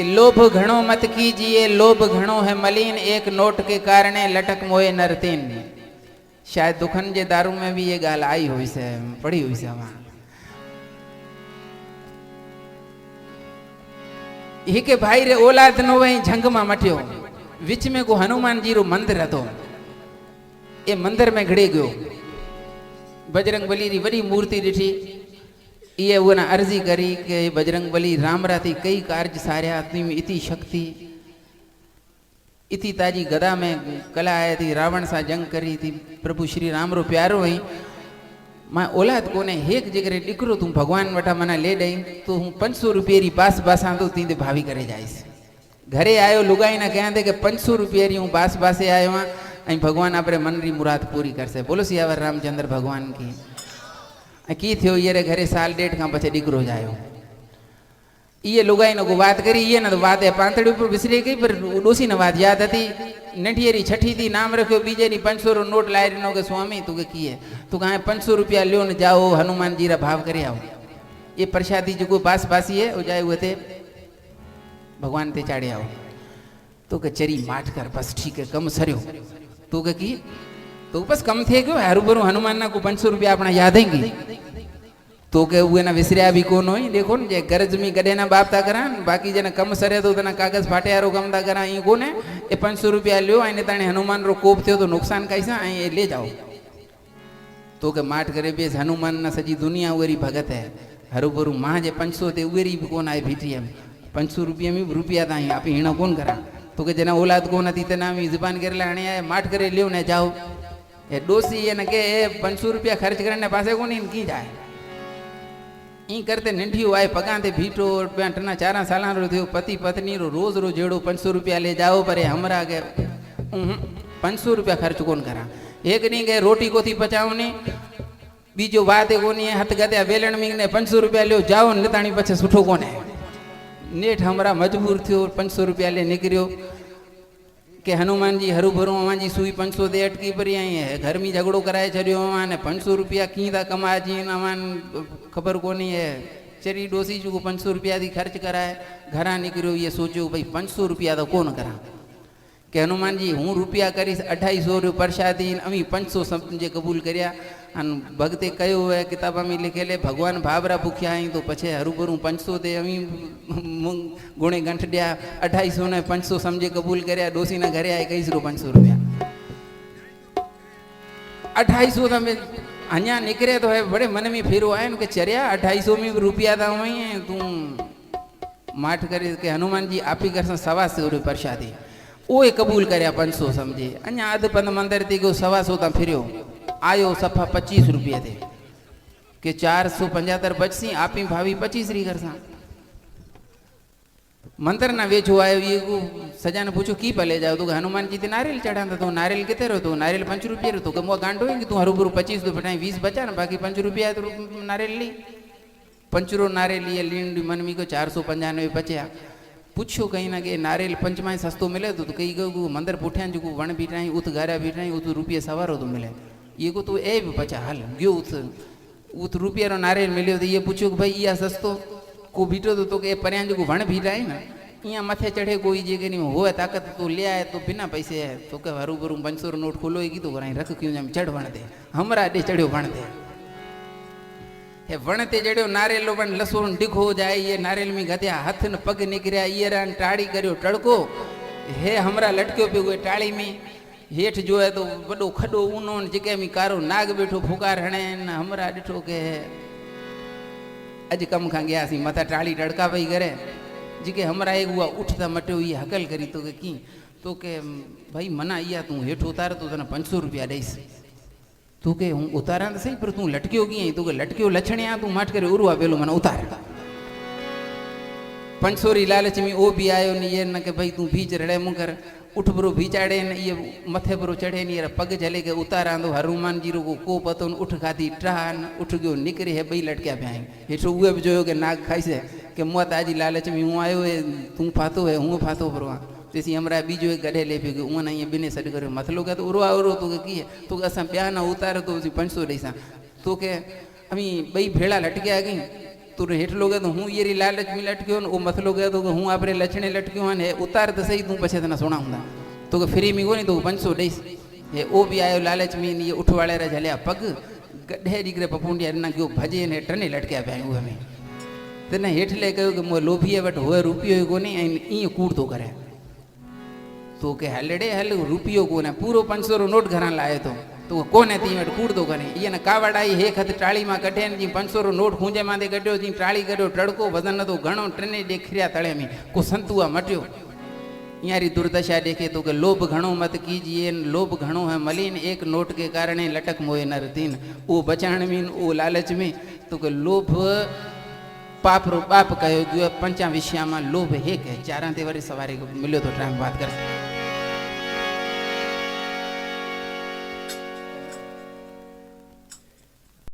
कि लोभ घणो मत कीजिए, लोभ घणो है मलिन, एक नोट के कारणे लटक मोए नरतीन। शायद दुखन जे दारू में भी ये गाल आई हुई से, पड़ी हुई से वहां। ही के भाई रे औलाद नो वही झंग में मटियो, विच में को हनुमान जी रो मंदिर हतो, ए मंदिर में घड़ी गयो। बजरंग बली री वडी मूर्ति दिठी, ये उन्हें अर्जी करी कि बजरंग बली रामरा थी कई कार्य सार्या, इतनी शक्ति, इतनी ताजी गदा में कला आई थी, रावण सा जंग करी थी, प्रभु श्री राम रो प्यारो हुई। मां औलाद कोने एक जगह दिकरो तू भगवान वटा मना ले दई तो हूँ 500 रुपये री बास बासा तो तींदे भावी करे जाइस। घरे आयो लुगाई ना कहते कि 500 रुपये री हूँ बास बासे आयो हाँ, अं भगवान अपने मन री मुराद पूरी करसे। बोलो सियावर रामचंद्र भगवान की। की थियो ये रे घरे साल 1.5 का पछे दिकरो जायो। ये लुगाई नो बात करी, ये ना तो बात है पांतड़ी पर विसरी गई, पर डोसी ने बात याद थी। नठियरी छठी थी, नाम रखो बीजे नी 500 रो नोट लाए नो के स्वामी तू के किए तू कहा 500 रुपया लियो न जाओ हनुमान जी रा भाव करे आओ। ये प्रसादी जो बास बासी है वो जाए हुए थे भगवान ते चाड़े आओ। तो के चरी माठ कर बस ठीक है कम सरयो तू के की तो बस कम थे क्यों हरू भरू हनुमान ना को 500 रुपया अपना याद आएंगी तो के उए ना विसरिया भी कोन होई। देखो न जे गरज में गडे ना बाप ता करा, बाकी जना कम सरे तो तना कागज फाटे आरो कम ता करा। ई कोने ए 500 रुपया लियो आने ताने हनुमान रो कोप थियो तो नुकसान कैसा आई ले जाओ। तो के माठ करे बेस हनुमान ना सजी दुनिया उरी भगत है। हरू भरू मां जे 500 ते उरी भी कोन आए भीटी हम 500 रुपया में रुपया ता आप हिणो कोन करा। तो के जना औलाद कोन थी तना मी जुबान करे लाणे आए माठ करे लियो ने जाओ। ए डोसी ये न के 500 रुपया खर्च करने पासे कोनी की जाए। ई करते नंढियो आए पगां ते भीटो 3-4 सालां रो थियो, पति पत्नी रो रोज रो जेड़ो 500 रुपया ले जाओ, पर हमरा के 500 रुपया खर्च कोन करा। एक नी के रोटी को थी पचावनी, बीजो बात कोनी है हथ गद्या वेलण में ने 500 रुपया लियो जाओ नताणी पछे सुठो कोने। नेठ हमरा मजबूर थियो 500 रुपया ले निकरियो के हनुमान जी हरू भरू अवां जी सुई 500 दे अटकी पड़ी आई है। घर में झगड़ो कराए छड़ियो अवां ने 500 रुपया की था कमा जी अवां खबर कोनी है। चरी डोसी जो 500 रुपया दी खर्च कराए घरा निकलियो। ये सोचो भाई 500 रुपया तो कौन करा के हनुमान जी हूँ रुपया करीस 250 रो प्रसादी अमी 500 समझे कबूल करया। भगते कयो है किताबा में लिखेले भगवान भावरा भूख्या आई तो पछे हरू भरू 500 दे अमी गुणे गंठ दिया 250 ने 500 समझे कबूल करया। डोसी ना घरे आए 500 रुपया 250 तो में अञा निकरे तो है बड़े मन में फेरो आए कि चरिया 250 में रुपया था वही तू माठ करे के हनुमान जी आप ही कर 125 प्रसादी वो कबूल करया 500 समझे। अञा अध पंध मंदिर थी गयो 125 ता फिरियो आयो सफा 25 रुपये थे के 475 बचसी आप ही भावी 25 री करसा। मंत्र ना वेचो आयो ये सजा ने पूछो की भले जाओ तो हनुमान जी ते नारियल चढ़ा तो नारियल कितने रो तो नारियल 5 रुपये रो तो कमो गांडो है कि तू हरू भरू 25 तो बटाई 20 बचा ना बाकी 5 रुपया तो नारियल ली 5 रो नारियल लिए लीन मन में को 495 बचा। पूछो कहीं ना कि नारियल पंचमाई सस्तो मिले तो कहीं गो मंदिर पुठिया जो वण बीठाई उत गारा बीठाई उत रुपये सवारो तो मिले ये को तो ए भी बचा हल गयो उत रुपये रो नारियल मिलो तो ये पूछो कि भाई या सस्तो को बीठो तो के परियां जो वण बीठाई ना यहाँ मथे चढ़े कोई जगह नहीं हो ताकत तो ले आए तो बिना पैसे है तो के हरू भरू 500 नोट खोलो तो कराई रख क्यों जम चढ़ वण दे हमरा अडे चढ़ियो वण दे हे वण ते जड़ियो नारियल वण लसो डिघो जाए ये नारियल में गद्या हाथ न पग निकरिया ये रान टाड़ी करियो टड़को हे हमरा लटक्यो पे हुए टाड़ी में हेठ जो है तो बड़ो खडो ऊनो जगह में कारो नाग बैठो फुकार हणे हमरा डिठो के अज कम खा गया सी मथा टाड़ी टड़का पई करे जिके हमरा एक हुआ उठता मटो ये हकल करी तो के की तो के भाई मना इया तू हेठ उतार तो तने 500 रुपया देस तू के हूँ उतारा तो सही पर तू लटक्यो की तू के लटक्यो लछणिया तू माठ करे उरवा पेलो मन उतार 500 री लालच में वो भी आयो नहीं ये न के भाई तू बीच रड़े मुकर उठ बरो बीचाड़े न ये मथे बरो चढ़े नहीं पग चले के उतारा तो हनुमान जी रो को पतो उठ खाती ट्रान उठ गयो निकरे है बई लटक्या पे आई हेठो उए भी जोयो के नाग खाई से के मत आजी लालच में हूँ आयो है तू फातो है हूँ फातो बरवा तेसी हमरा बीजो एक गढ़े ले पे उन ये बिने सड करो मथलो के तो उरो उरो तो की है तो अस ब्याह ना उतार तो 500 दैसा तो के अमी बई भेड़ा लटक्या गई तू हेठलो गयो तो हूँ ये लालच में लटक्यो ने, वो मथलो गयो तो हूँ आपरे लछणे लटक्यो है, उतार तो सही तू पछे तना सुनाऊंगा तो फ्री में कोनी तो 500 दईस। हे ओ भी आयो लालच में, ये उठवाड़े रे झलिया पग गड्ढे दीकरे पपूंडिया ना गयो भजे ने टने लटक्या पे हुए में तने हेठले कहो कि मो लोभी वट होए रुपयो कोनी ई कूड़ तो करे तो के हलड़े हल रुपयो कोने पूरो 500 रो नोट घरा लाए तो कोने ती वट कूड़ तो करे ये ने कावड़ाई हे खत टाळी में कढे जी 500 रो नोट खूंजे मांदे कढ्यो जी टाळी कढ्यो टड़को वजन तो घणो ट्रेने देखरिया तळे में को संतुआ मट्यो। यारी दुर्दशा देखे तो के लोभ घणो मत कीजिए, लोभ घणो है मलिन, एक नोट के कारण लटक मोए नर तीन। वो बचाण में वो लालच में तो के लोभ पाप रो बाप कहो जो पंचा विषया में लोभ हे के चारा ते वरी सवारे मिलो तो टाइम बात कर।